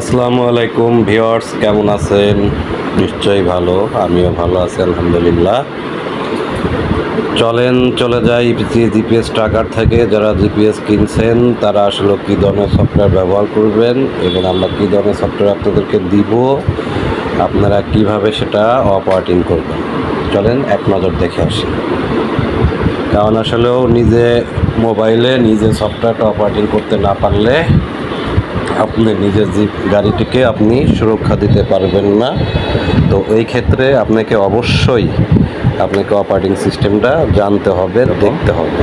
আসসালামু আলাইকুম ভিউয়ার্স, কেমন আছেন? নিশ্চয়ই ভালো, আমিও ভালো আছি আলহামদুলিল্লাহ। চলেন চলে যাই জিপিএস ট্র্যাকার থেকে। যারা জিপিএস কিনছেন তারা আসলে কী ধরনের সফটওয়্যার ব্যবহার করবেন এবং আমরা কী ধরনের সফটওয়্যার আপনাদেরকে দিব, আপনারা কিভাবে সেটা অপারেটিং করবেন। চলেন এক নজর দেখে আসি। কারণ আসলেও নিজে মোবাইলে নিজে সফটওয়্যারটা অপারেটিং করতে না পারলে আপনি নিজের গাড়িটিকে আপনি সুরক্ষা দিতে পারবেন না। তো এই ক্ষেত্রে আপনাকে অবশ্যই অপারেটিং সিস্টেমটা জানতে হবে, দেখতে হবে।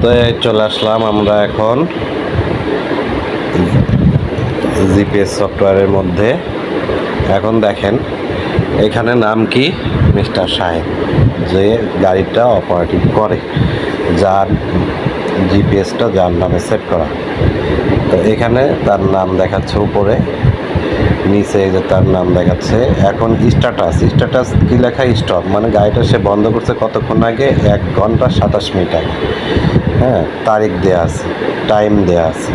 তো চলে আসলাম আমরা এখন জিপিএস সফটওয়্যারের মধ্যে। এখন দেখেন এখানে নাম কি, মিস্টার সাহেব, যে গাড়িটা অপারেটিং করে, যার জিপিএসটা যার নামে সেট করা। তো এখানে তার নাম দেখাচ্ছে উপরে, নিচে যে তার নাম দেখাচ্ছে। এখন স্ট্যাটাস কি লেখা? স্টপ, মানে গাড়িটা সে বন্ধ করছে কতক্ষণ আগে, 1 ঘন্টা 27 মিনিট আগে। হ্যাঁ, তারিখ দেওয়া আছে, টাইম দেওয়া আছে।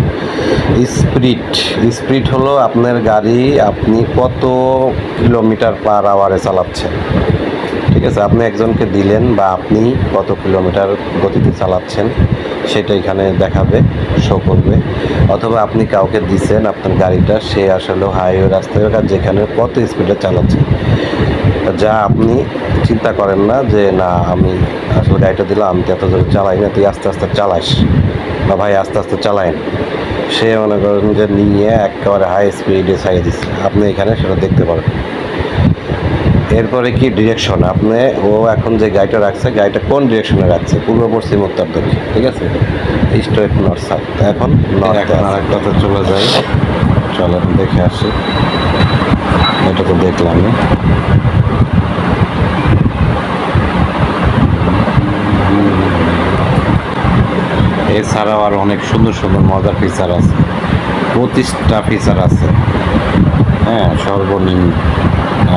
স্পিড হলো আপনার গাড়ি আপনি কত কিলোমিটার পার আওয়ারে চালাচ্ছেন। ঠিক আছে, আপনি একজনকে দিলেন বা আপনি কত কিলোমিটার গতিতে চালাচ্ছেন সেটা এখানে দেখাবে, শো করবে। অথবা আপনি কাউকে দিচ্ছেন আপনার গাড়িটা, সে আসলে হাইওয়ে রাস্তায় যেখানে কত স্পিডে চালাচ্ছে, যা আপনি চিন্তা করেন না যে না আমি আসলে গাড়িটা দিলাম, আমি তো এত জোরে চালাই না, তুই আস্তে আস্তে চালাইস, বা ভাই আস্তে আস্তে চালায়েন। সে মনে করেন যে নিয়ে একেবারে হাই স্পিডে ছাড়িয়ে দিচ্ছে, আপনি এখানে সেটা দেখতে পারেন। এরপরে কি ডিরেকশন, আপনি এখন যে গাড়িটা রাখছে, গাড়িটা কোন ডিরেকশনে রাখছে, পূর্ব পশ্চিম উত্তর দক্ষিণ। ঠিক আছে, স্ট্রেট নর্থ সাউথ। এখন আরেকটাতে চলে যাই, চলেন দেখে আসি। এটা তো দেখলামই। এছাড়াও আর অনেক সুন্দর সুন্দর মজার ফিচার আছে, 25টা ফিচার আছে। হ্যাঁ, সর্বনিম্ন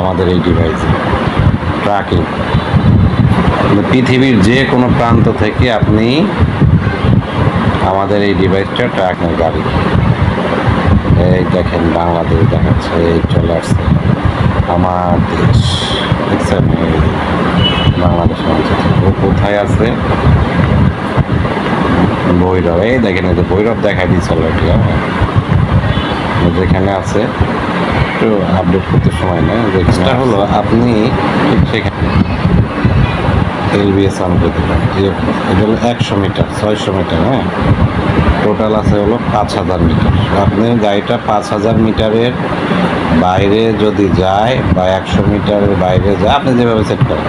আমাদের এই ডিভাইসে ট্র্যাকিং, পৃথিবীর যে কোনো প্রান্ত থেকে আপনি আমাদের এই ডিভাইসটা ট্র্যাকিং গাড়ি। এই দেখেন বাংলাদেশ দেখাচ্ছে, এই চলে আসছে আমার দেশ, দেখছেন বাংলাদেশ ও কোথায় আছে, ভৈরব। এই দেখেন এই যে ভৈরব দেখাই দিচ্ছে অলরেডি। যেখানে আছে একটু আপডেট করতে সময় নেই। যেটা হলো আপনি সেখানে এলবিএস অন করতে পারেন। এটা হলো 100 মিটার, 600 মিটার। হ্যাঁ, টোটাল আছে হলো 5000 মিটার। আপনি গাড়িটা 5000 মিটারের বাইরে যদি যায় বা 100 মিটারের বাইরে যায়, আপনি যেভাবে সেট করেন,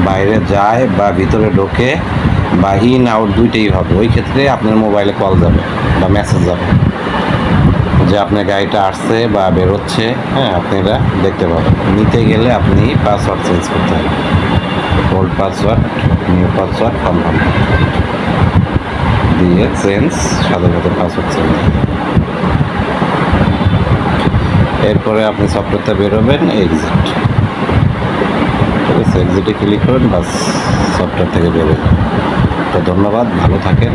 বাইরে যায় বা ভিতরে ঢোকে বা ইন আউট দুইটাই হবে, ওই ক্ষেত্রে আপনার মোবাইলে কল যাবে বা মেসেজ যাবে যে আপনার গাড়িটা আসছে বা বেরোচ্ছে। হ্যাঁ, আপনি এটা দেখতে পাবেন। নিতে গেলে আপনি পাসওয়ার্ড চেঞ্জ করতে হবে, old password, new password, confirm দিয়ে চেঞ্জ, সাথে সাথে পাসওয়ার্ড চেঞ্জ। এরপরে আপনি সফটওয়্যারটা বেরোবেন, এক্সিট। ঠিক আছে, এক্সিটে ক্লিক করবেন, বাস সফটওয়্যার থেকে বেরোবেন। তো ধন্যবাদ, ভালো থাকেন,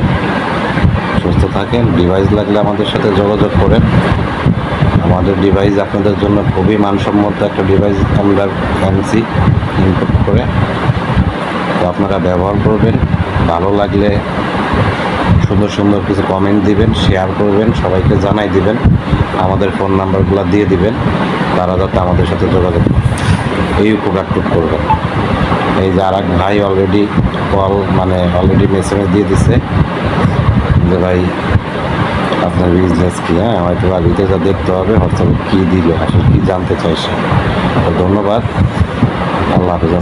সুস্থ থাকেন। ডিভাইস লাগলে আমাদের সাথে যোগাযোগ করেন। আমাদের ডিভাইস আপনাদের জন্য খুবই মানসম্মত একটা ডিভাইস আমরা আনছি ইনপুট করে। তো আপনারা ব্যবহার করবেন, ভালো লাগলে সুন্দর সুন্দর কিছু কমেন্ট দিবেন, শেয়ার করবেন, সবাইকে জানাই দিবেন, আমাদের ফোন নাম্বারগুলো দিয়ে দিবেন, তারা যাতে আমাদের সাথে যোগাযোগ এই উপকারটুক করবেন। এই যে আর এক ভাই অলরেডি অলরেডি মেসেজ দিয়ে দিছে যে ভাই আপনার বিজনেস কি। হ্যাঁ, হয়তো বা ভিতরে দেখতে হবে হোয়াটসঅ্যাপে কী দিল, আসলে কী জানতে চাইছে। তো ধন্যবাদ, আল্লাহ হাফেজ।